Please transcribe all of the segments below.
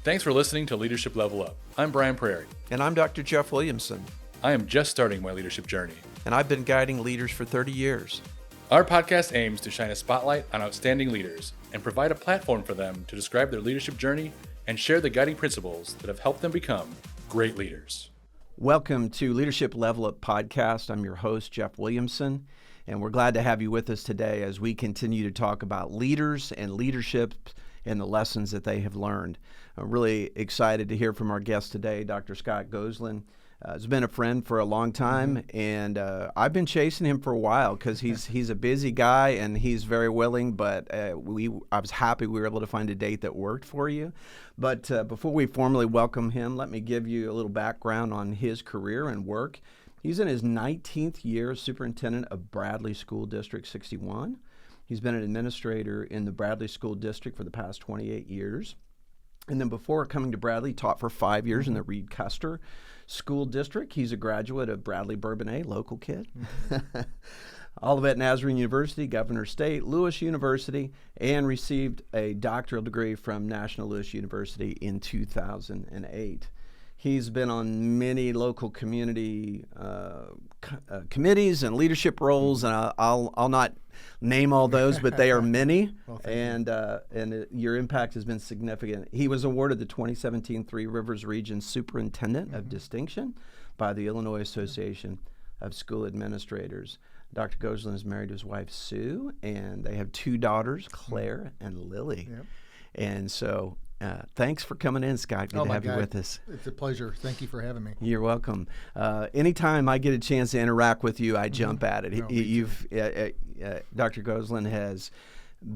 Thanks for listening to Leadership Level Up. I'm Brian Prairie. And I'm Dr. Jeff Williamson. I am just starting my leadership journey. And I've been guiding leaders for 30 years. Our podcast aims to shine a spotlight on outstanding leaders and provide a platform for them to describe their leadership journey and share the guiding principles that have helped them become great leaders. Welcome to Leadership Level Up Podcast. I'm your host, Jeff Williamson, and we're glad to have you with us today as we continue to talk about leaders and leadership and the lessons that they have learned. I'm really excited to hear from our guest today, Dr. Scott Goslin. He's been a friend for a long time, and I've been chasing him for a while because he's a busy guy and he's very willing, but I was happy we were able to find a date that worked for you. But before we formally welcome him, let me give you a little background on his career and work. He's in his 19th year as superintendent of Bradley School District 61. He's been an administrator in the Bradley School District for the past 28 years. And then before coming to Bradley, taught for 5 years in the Reed-Custer School District. He's a graduate of Bradley Bourbonnais, local kid. Olivet Nazarene University, Governor State, Lewis University, and received a doctoral degree from National Lewis University in 2008. He's been on many local community committees and leadership roles, and I'll not name all those, but they are many, well, and your impact has been significant. He was awarded the 2017 Three Rivers Region Superintendent of Distinction by the Illinois Association of School Administrators. Dr. Goslin is married to his wife, Sue, and they have two daughters, Claire and Lily. Yep. And so thanks for coming in, Scott. Good to have you with us. It's a pleasure. Thank you for having me. You're welcome. Anytime I get a chance to interact with you, I jump at it. Dr. Goslin has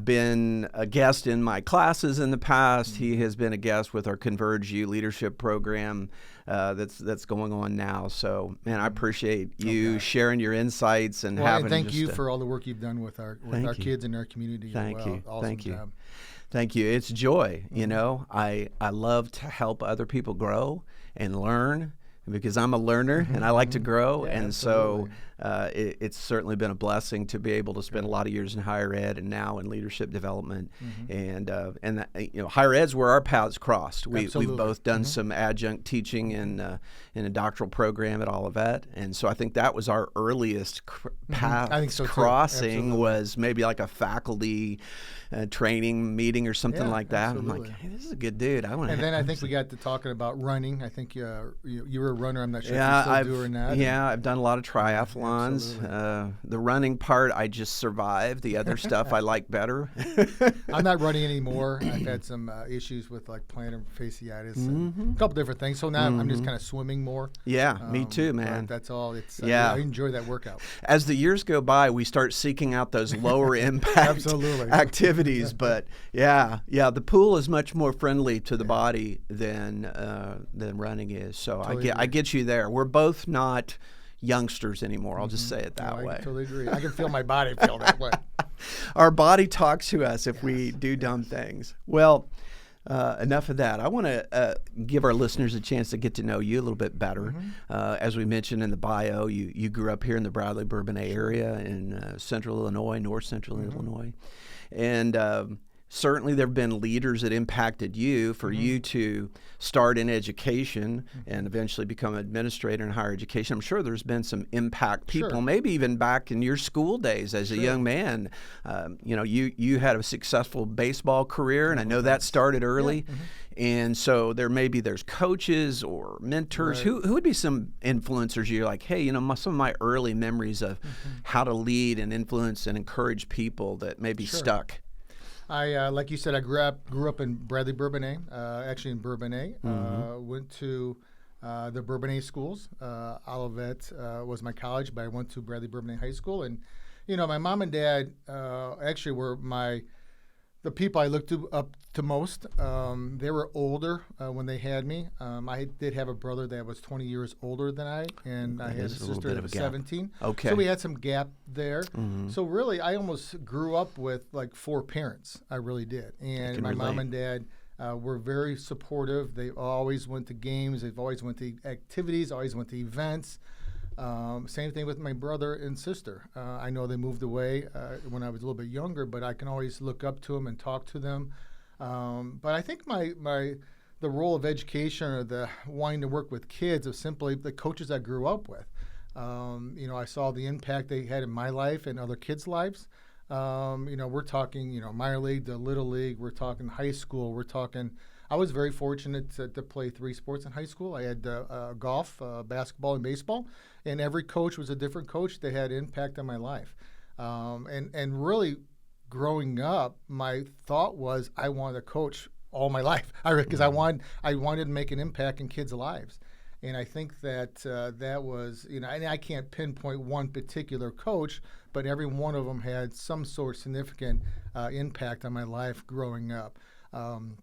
been a guest in my classes in the past. He has been a guest with our Converge U leadership program that's going on now. So, man, I appreciate you sharing your insights and having. And thank you for all the work you've done with our kids and our community. Thank as well. you. Awesome Thank you. Job. Thank you. It's joy. You know, I love to help other people grow and learn because I'm a learner and I like to grow. Yeah, and absolutely. So it's certainly been a blessing to be able to spend a lot of years in higher ed and now in leadership development. And that, you know, higher ed's where our paths crossed. We've both done some adjunct teaching in a doctoral program at Olivet. And so I think that was our earliest paths crossing was maybe like a faculty training meeting or something like that. Absolutely. I'm like, hey, this is a good dude. And then I think we got to talking about running. I think you were a runner. I'm not sure if you still do or not. Yeah, I've done a lot of triathlons. The running part, I just survived. The other stuff I like better. I'm not running anymore. I've had some issues with like plantar fasciitis and a couple different things. So now I'm just kind of swimming more. Yeah, me too, man. That's all. I enjoy that workout. As the years go by, we start seeking out those lower impact activities. But yeah, the pool is much more friendly to the body than running is. So I get you there. We're both not youngsters anymore. I'll just say it that way. I totally agree. I can feel my body feel that way. Our body talks to us if we do dumb things. Well, enough of that. I want to give our listeners a chance to get to know you a little bit better. As we mentioned in the bio, you grew up here in the Bradley Bourbonnais area in central Illinois, north central Illinois. And certainly there have been leaders that impacted you for you to start in education and eventually become an administrator in higher education. I'm sure there's been some impact people, maybe even back in your school days as a young man. You had a successful baseball career, and I know that started early. And so there's coaches or mentors. Who would be some influencers you're like, hey, some of my early memories of how to lead and influence and encourage people that maybe stuck? I like you said, I grew up in Bradley Bourbonnais, actually in Bourbonnais. Went to the Bourbonnais schools. Olivet was my college, but I went to Bradley Bourbonnais High School. And, my mom and dad actually were the people I looked up to most. They were older when they had me. I did have a brother that was 20 years older than I, and I had a sister that was 17. Okay. So we had some gap there. So really, I almost grew up with like four parents. I really did. And my mom and dad were very supportive. They always went to games. They've always went to activities, always went to events. Same thing with my brother and sister. I know they moved away when I was a little bit younger, but I can always look up to them and talk to them. But I think the role of education or the wanting to work with kids of simply the coaches I grew up with. I saw the impact they had in my life and other kids' lives. We're talking, minor league to little league. We're talking high school. I was very fortunate to play 3 sports in high school. I had golf, basketball, and baseball. And every coach was a different coach that had impact on my life. And really, growing up, my thought was I wanted to coach all my life because I wanted to make an impact in kids' lives. And I think that that was, and I can't pinpoint one particular coach, but every one of them had some sort of significant impact on my life growing up. And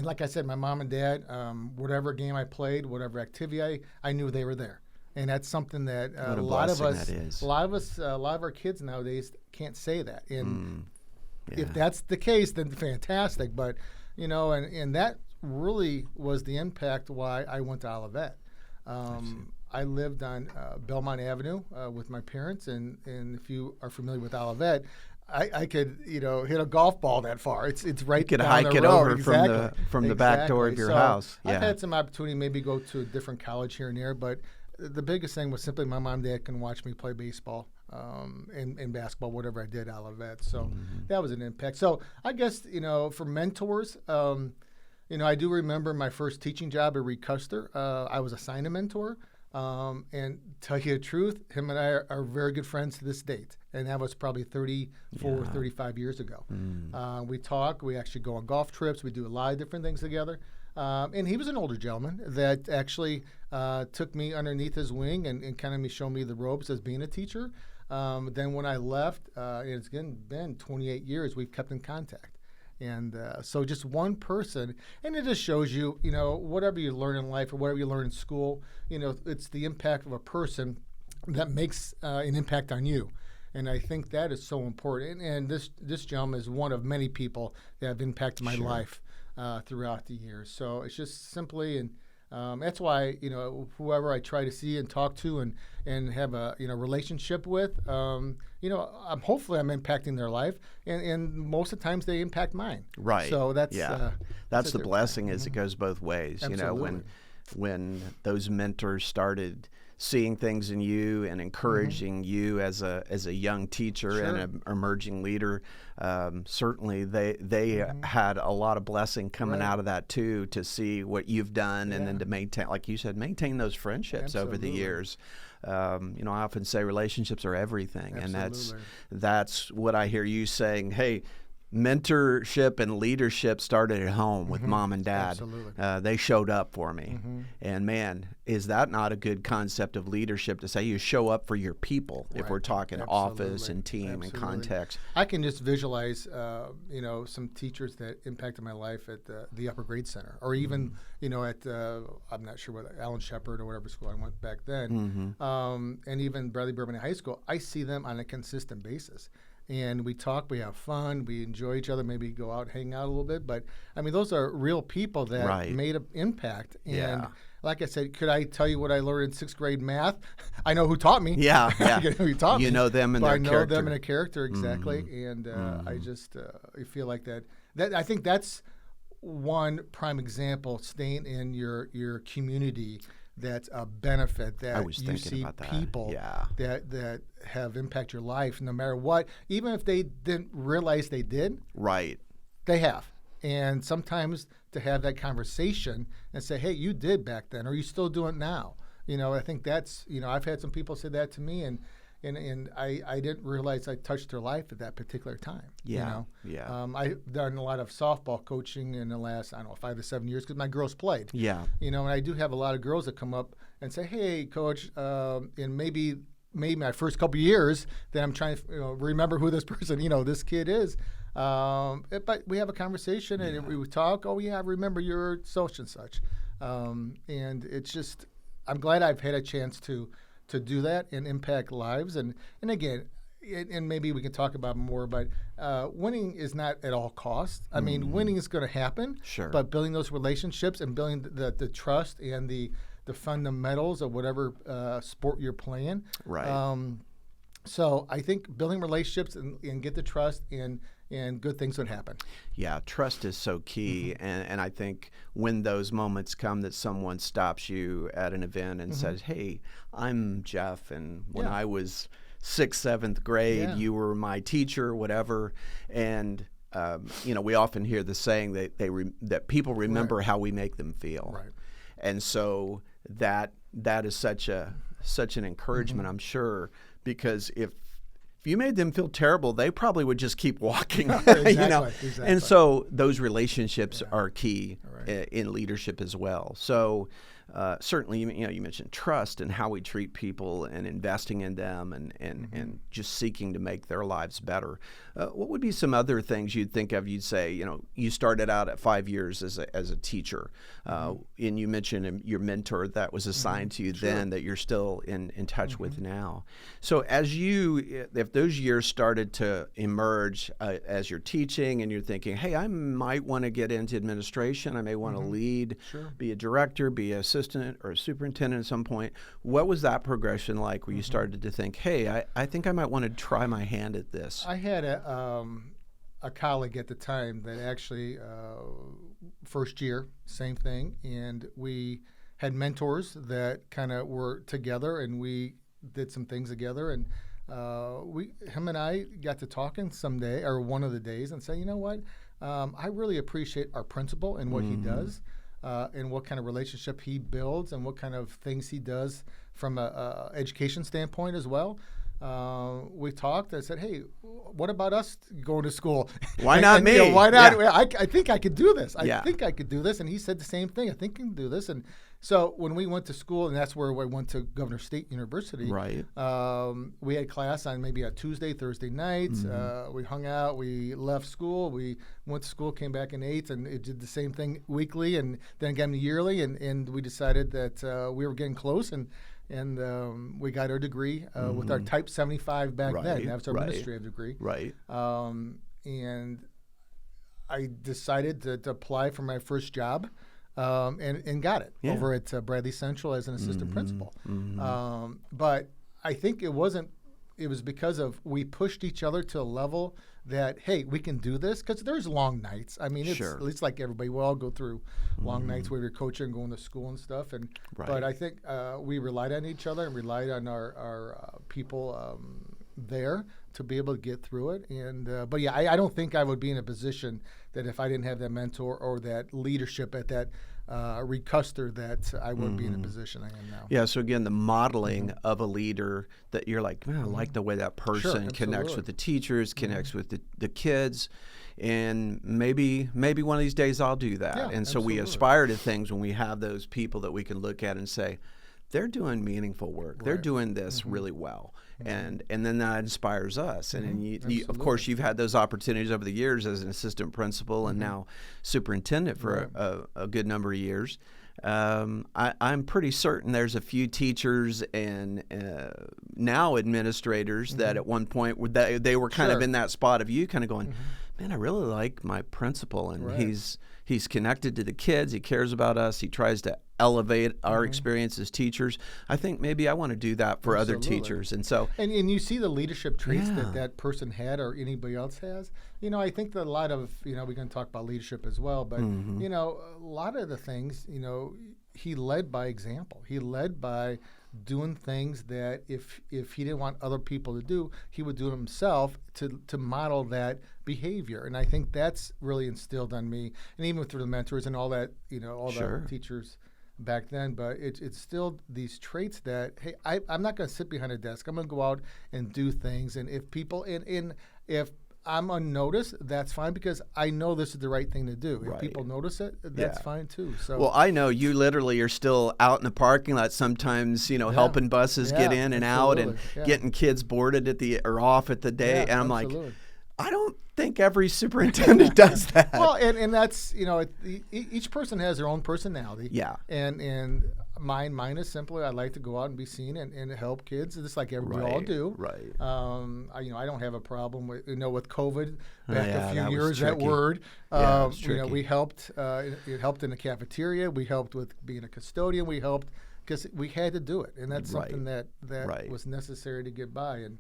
like I said, my mom and dad, whatever game I played, whatever activity I knew they were there. And that's something that a lot of our kids nowadays can't say that. And if that's the case, then fantastic. But, and that really was the impact why I went to Olivet. I lived on Belmont Avenue with my parents, and if you are familiar with Olivet, I could hit a golf ball that far. It's right. You could down hike the it road. over from the back door of your house. I've had some opportunity, maybe go to a different college here and there, but the biggest thing was simply my mom and dad can watch me play baseball and basketball, whatever I did at Olivet. So that was an impact. So I guess for mentors. I do remember my first teaching job at Reed-Custer. I was assigned a mentor. And tell you the truth, him and I are very good friends to this date. And that was probably 35 years ago. We talk. We actually go on golf trips. We do a lot of different things together. And he was an older gentleman that actually took me underneath his wing and kind of showed me the ropes as being a teacher. Then when I left, it's been 28 years, we've kept in contact. And so just one person, and it just shows you, whatever you learn in life or whatever you learn in school, it's the impact of a person that makes an impact on you. And I think that is so important. And this gentleman is one of many people that have impacted my life throughout the years. So it's just simply, and that's why, whoever I try to see and talk to and have a relationship with, hopefully I'm impacting their life, and most of the times they impact mine. Right. So that's that's the blessing is it goes both ways. Absolutely. When those mentors started seeing things in you and encouraging you as a young teacher and an emerging leader, certainly they had a lot of blessing coming out of that too, to see what you've done and then to maintain, like you said, maintain those friendships over the years. I often say relationships are everything, and that's what I hear you saying. Hey, mentorship and leadership started at home with mom and dad. Absolutely. They showed up for me. And man, is that not a good concept of leadership, to say you show up for your people, if we're talking office and team and context? I can just visualize, some teachers that impacted my life at the upper grade center, or even, at, I'm not sure what, Alan Shepard or whatever school I went back then, and even Bradley Bourbon High School. I see them on a consistent basis. And we talk, we have fun, we enjoy each other, maybe go out, hang out a little bit. But, those are real people that made an impact. And like I said, could I tell you what I learned in 6th grade math? I know who taught me. Yeah. Who taught me. You know them and their character. I know them and their character, exactly. And I just I feel like that I think that's one prime example, staying in your community. That's a benefit that you see people that have impacted your life no matter what, even if they didn't realize they did. Right. They have. And sometimes to have that conversation and say, hey, you did back then, or you still do it now. I think that's, I've had some people say that to me, and I didn't realize I touched their life at that particular time. I've done a lot of softball coaching in the last, 5 to 7 years, because my girls played. And I do have a lot of girls that come up and say, hey, coach, and maybe my first couple of years that I'm trying to remember who this person, this kid is. But we have a conversation and we talk, oh, yeah, I remember you're such and such. And it's just, I'm glad I've had a chance to do that and impact lives. And again, and maybe we can talk about more, but winning is not at all costs. I mean, winning is going to happen, but building those relationships and building the trust and the fundamentals of whatever sport you're playing, So I think building relationships and get the trust and good things would happen. Yeah, trust is so key. And I think when those moments come that someone stops you at an event and says, hey, I'm Jeff, and when I was 6th, 7th grade, you were my teacher, whatever. And, we often hear the saying that that people remember how we make them feel. Right. And so that is such an encouragement, I'm sure, because if you made them feel terrible, they probably would just keep walking. Exactly. And so those relationships are key in leadership as well. So certainly, you mentioned trust and how we treat people and investing in them and just seeking to make their lives better. What would be some other things you'd think of? You'd say, you started out at 5 years as a teacher, and you mentioned your mentor that was assigned to you then that you're still in touch with now. So if those years started to emerge as you're teaching and you're thinking, hey, I might want to get into administration, I may want to lead, be a director, be an assistant or a superintendent at some point. What was that progression like where you started to think, hey, I think I might want to try my hand at this? I had a colleague at the time that actually first year, same thing, and we had mentors that kind of were together, and we did some things together, and him and I got to talking someday or one of the days and say, you know what, I really appreciate our principal and what he does. And what kind of relationship he builds and what kind of things he does from a education standpoint as well. We talked. I said, hey, what about us going to school? Why not me? Why not? Yeah. I think I could do this. I think I could do this. And he said the same thing. I think I can do this. And so when we went to school, and that's where we went to Governor State University, right? We had class on maybe a Tuesday, Thursday nights. We hung out. We left school. We went to school, came back and ate, and it did the same thing weekly and then again yearly. And we decided that we were getting close, and we got our degree with our Type 75 back then. That was our administrative degree. Right. And I decided to apply for my first job. And got it over at Bradley Central as an assistant principal. But I think it was because of we pushed each other to a level that, hey, we can do this, because there's long nights. I mean, it's like everybody. We all go through long nights where you're coaching and going to school and stuff. But I think we relied on each other and relied on our people there to be able to get through it. And but yeah, I don't think I would be in a position that if I didn't have that mentor or that leadership at that Reed-Custer, that I would be in a position I am now. Yeah, so again, the modeling of a leader that you're like, man, I like the way that person connects with the teachers, connects with the kids, and maybe one of these days I'll do that. Yeah, and so we aspire to things when we have those people that we can look at and say, they're doing meaningful work. They're doing this really well. And then that inspires us. And then you, of course, you've had those opportunities over the years as an assistant principal and now superintendent for a good number of years. I'm pretty certain there's a few teachers and now administrators that at one point they were kind of in that spot of you kind of going, man, I really like my principal, and he's connected to the kids. He cares about us. He tries to elevate our experience as teachers. I think maybe I want to do that for other teachers. And so, and you see the leadership traits that person had or anybody else has. I think that a lot of, we're going to talk about leadership as well, but, a lot of the things, he led by example. He led by doing things that if he didn't want other people to do, he would do it himself to model that behavior. And I think that's really instilled on me, and even through the mentors and all that, all the teachers back then. But it's still these traits that, hey, I'm not going to sit behind a desk. I'm going to go out and do things. And if people, if I'm unnoticed, that's fine, because I know this is the right thing to do. If people notice it, that's fine too. So, well, I know you literally are still out in the parking lot sometimes, helping buses get in and out and getting kids boarded or off at the day. And I'm like, I don't think every superintendent does that. Well, and that's, each person has their own personality. Yeah. And mine is simply, I like to go out and be seen and help kids, just like we all do. Right. I don't have a problem with COVID back a few years. That word. We helped. It helped in the cafeteria. We helped with being a custodian. We helped because we had to do it, and that's something that was necessary to get by. And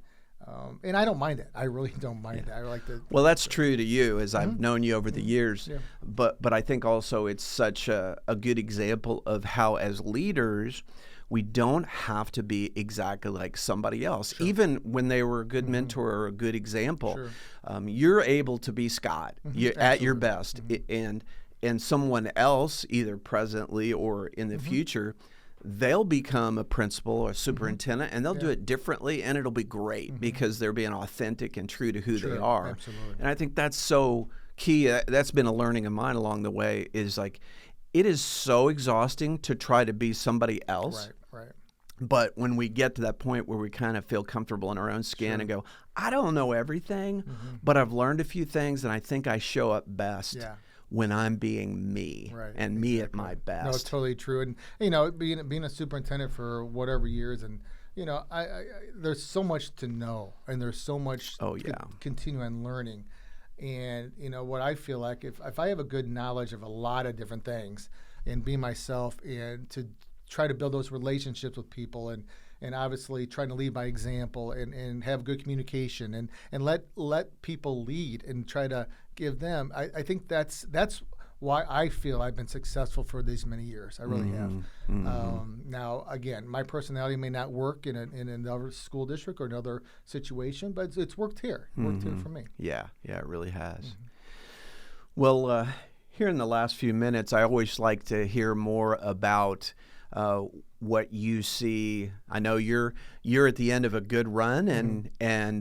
And I don't mind it. I really don't mind it. I like to. Well, that's true to you, as I've known you over the years. Yeah. But I think also it's such a good example of how, as leaders, we don't have to be exactly like somebody else. Even when they were a good mentor or a good example, you're able to be Scott. You're at your best, and someone else, either presently or in the future, they'll become a principal or a superintendent, and they'll do it differently, and it'll be great because they're being authentic and true to who they are. Absolutely. And I think that's so key. That's been a learning of mine along the way, is like, it is so exhausting to try to be somebody else. Right. But when we get to that point where we kind of feel comfortable in our own skin and go, I don't know everything, but I've learned a few things, and I think I show up best when I'm being me and me at my best. No, it's totally true. And being a superintendent for whatever years, and I there's so much to know, and there's so much continue on learning. And what I feel like, if I have a good knowledge of a lot of different things, and be myself, and to try to build those relationships with people, and obviously trying to lead by example, and have good communication, and let people lead, and try to give them. I think that's why I feel I've been successful for these many years. I really have. Now, again, my personality may not work in another school district or another situation, but it's worked here. It worked here for me. Yeah, it really has. Well, here in the last few minutes, I always like to hear more about what you see. I know you're at the end of a good run, and in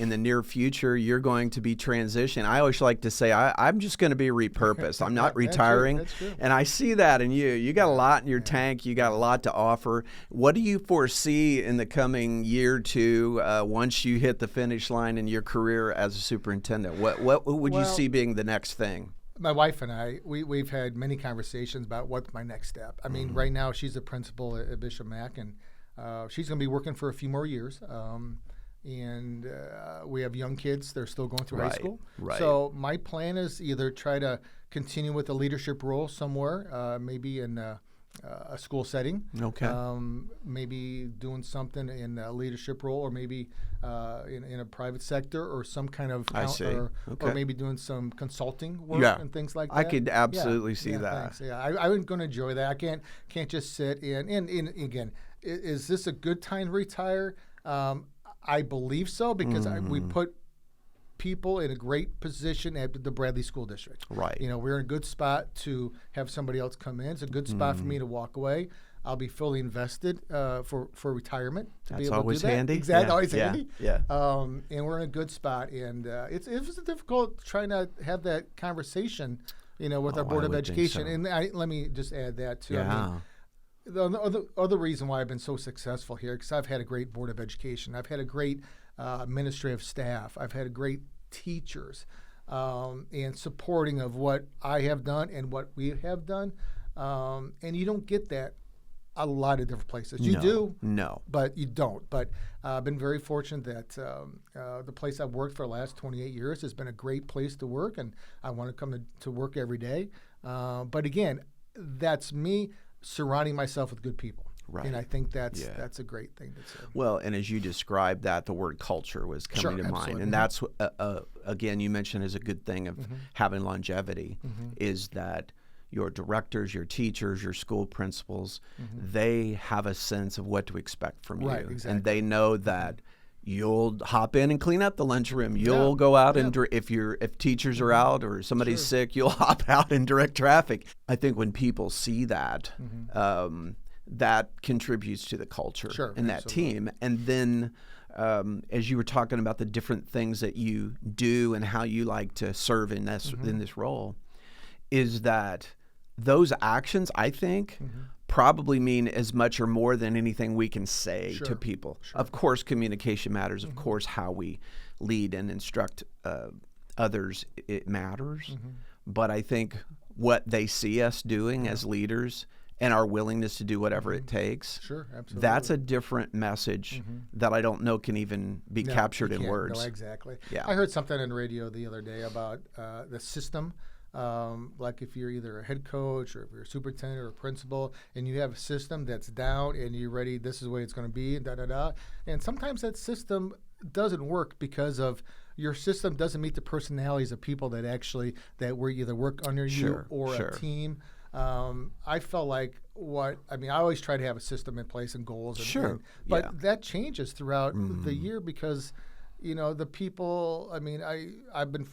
the near future you're going to be transitioning. I always like to say I'm just going to be repurposed. I'm not retiring. That's true. And I see that in you. You got a lot in your tank. You got a lot to offer. What do you foresee in the coming year or two once you hit the finish line in your career as a superintendent? What would you see being the next thing? My wife and I, we've had many conversations about what's my next step. I mean, right now she's a principal at Bishop Mack, and she's going to be working for a few more years. And we have young kids; they're still going through high school. Right. So my plan is either try to continue with a leadership role somewhere, maybe in a school setting. Okay. Maybe doing something in a leadership role, or maybe in a private sector, or some kind of or maybe doing some consulting work and things like that. I could absolutely see that. Thanks. I'm going to enjoy that. I can't just sit in. And again, is this a good time to retire? I believe so, because we put people in a great position at the Bradley School District. Right. We're in a good spot to have somebody else come in. It's a good spot for me to walk away. I'll be fully invested for retirement. That's always handy. Exactly, always handy. Yeah. And we're in a good spot. And it was difficult trying to have that conversation, with our Board of Education. So. And let me just add that too. Yeah. I mean, the other reason why I've been so successful here, because I've had a great Board of Education. I've had a great administrative staff. I've had great teachers, and supporting of what I have done and what we have done. And you don't get that a lot of different places. You do, but you don't. But I've been very fortunate that the place I've worked for the last 28 years has been a great place to work, and I want to come to work every day. But again, that's me surrounding myself with good people. Right. And I think that's a great thing to say. Well, and as you described that, the word culture was coming to mind. And that's, again, you mentioned as a good thing of having longevity, is that your directors, your teachers, your school principals, they have a sense of what to expect from you. Exactly. And they know that you'll hop in and clean up the lunchroom. You'll go out and if teachers are out or somebody's sick, you'll hop out and direct traffic. I think when people see that, that contributes to the culture in that team. And then as you were talking about the different things that you do and how you like to serve in this role, is that those actions, I think, probably mean as much or more than anything we can say to people. Of course, communication matters. Of course, how we lead and instruct others, it matters. But I think what they see us doing as leaders and our willingness to do whatever it takes, absolutely. That's a different message that I don't know can even be captured in words. No, exactly. Yeah. I heard something on the radio the other day about the system like if you're either a head coach or if you're a superintendent or a principal, and you have a system that's down and you're ready, this is the way it's going to be, and da-da-da. And sometimes that system doesn't work because of your system doesn't meet the personalities of people that were either work under you or a team. I felt like I always try to have a system in place and goals. But that changes throughout the year because, the people, I've been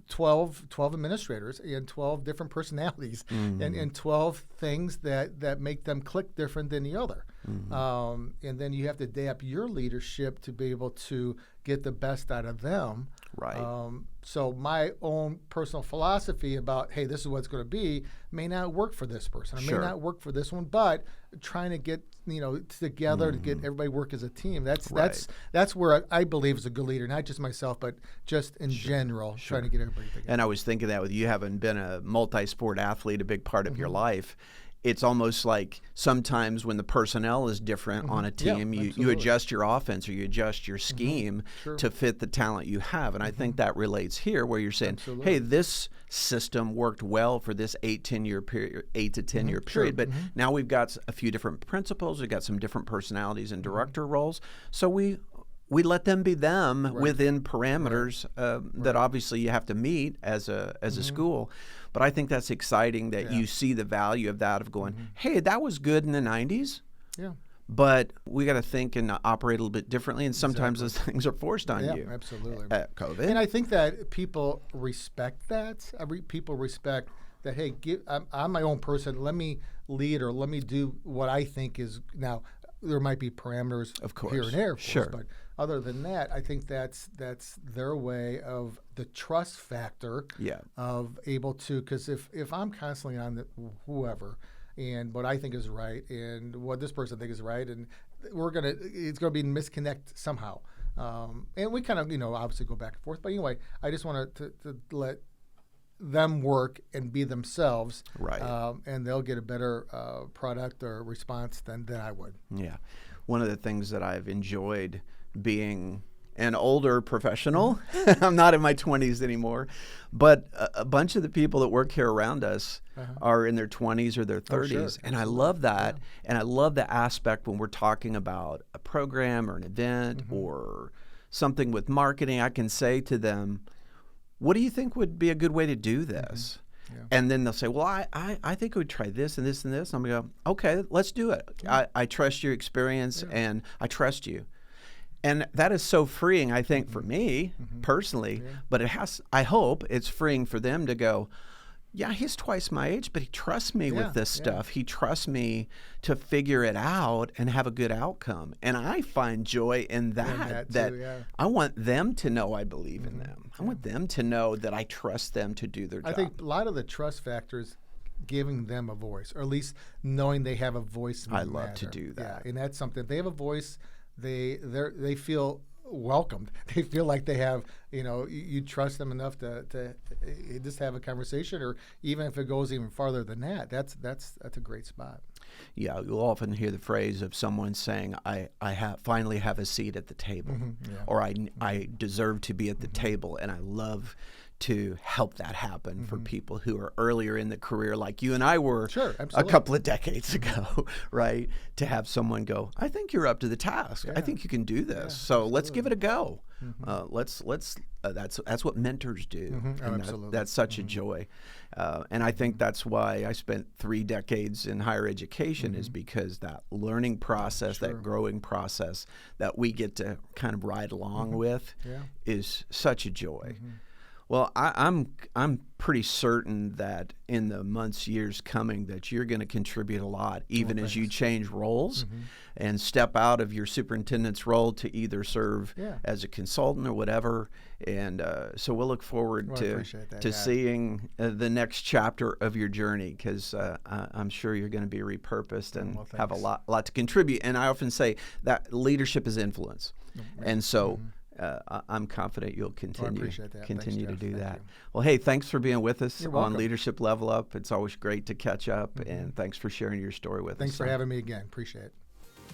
12 administrators and 12 different personalities and 12 things that make them click different than the other. And then you have to adapt your leadership to be able to get the best out of them. Right. So my own personal philosophy about, hey, this is what it's going to be, may not work for this person. It may not work for this one, but trying to get together to get everybody work as a team. That's where I believe is a good leader, not just myself, but just in general, trying to get everybody together. And I was thinking that with you having been a multi-sport athlete, a big part of your life, it's almost like sometimes when the personnel is different on a team, you adjust your offense or you adjust your scheme to fit the talent you have. And I think that relates here where you're saying, hey, this system worked well for this 8 to 10 year period, but now we've got a few different principals, we've got some different personalities and director roles. So we let them be them within parameters that obviously you have to meet as a school. But I think that's exciting that you see the value of that, of going, hey, that was good in the 90s. Yeah. But we got to think and operate a little bit differently, and sometimes those things are forced on you. Absolutely. COVID. And I think that people respect that. People respect that, hey, I'm my own person. Let me lead or let me do what I think is now. There might be parameters of course. Here and there, of course, but other than that, I think that's their way of the trust factor of able to, because if I'm constantly on whoever and what I think is right and what this person thinks is right, and it's gonna be misconnect somehow, and we kind of obviously go back and forth. But anyway, I just want to let them work and be themselves, and they'll get a better product or response than I would. Yeah. One of the things that I've enjoyed being an older professional, I'm not in my 20s anymore, but a bunch of the people that work here around us are in their 20s or their 30s. And I love that. And I love the aspect when we're talking about a program or an event or something with marketing, I can say to them, what do you think would be a good way to do this? And then they'll say, well, I think we would try this and this and this. I'm going to go, okay, let's do it. I trust your experience and I trust you. And that is so freeing, I think, for me personally, but I hope it's freeing for them to go, yeah, he's twice my age, but he trusts me with this stuff. He trusts me to figure it out and have a good outcome. And I find joy in that, I want them to know I believe in them. I want them to know that I trust them to do their job. I think a lot of the trust factors giving them a voice, or at least knowing they have a voice. I love to do that. Yeah, and that's something. If they have a voice, they feel welcomed. They feel like they have, you trust them enough to just have a conversation, or even if it goes even farther than that, that's a great spot. Yeah, you'll often hear the phrase of someone saying, I finally have a seat at the table, or I deserve to be at the table, and I love to help that happen for people who are earlier in the career like you and I were a couple of decades ago, right? To have someone go, I think you're up to the task. I think you can do this. So let's give it a go. That's what mentors do. And that's such a joy. And I think that's why I spent 3 decades in higher education is because that learning process, that growing process that we get to kind of ride along with is such a joy. Well, I'm pretty certain that in the months, years coming, that you're going to contribute a lot, even as you change roles and step out of your superintendent's role to either serve as a consultant or whatever. And so we'll look forward to seeing the next chapter of your journey, because I'm sure you're going to be repurposed and have a lot to contribute. And I often say that leadership is influence. And so I'm confident you'll continue to do that. Well, hey, thanks for being with us on Leadership Level Up. It's always great to catch up, and thanks for sharing your story with us. Thanks for having me again. Appreciate it.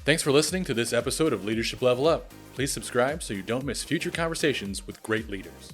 Thanks for listening to this episode of Leadership Level Up. Please subscribe so you don't miss future conversations with great leaders.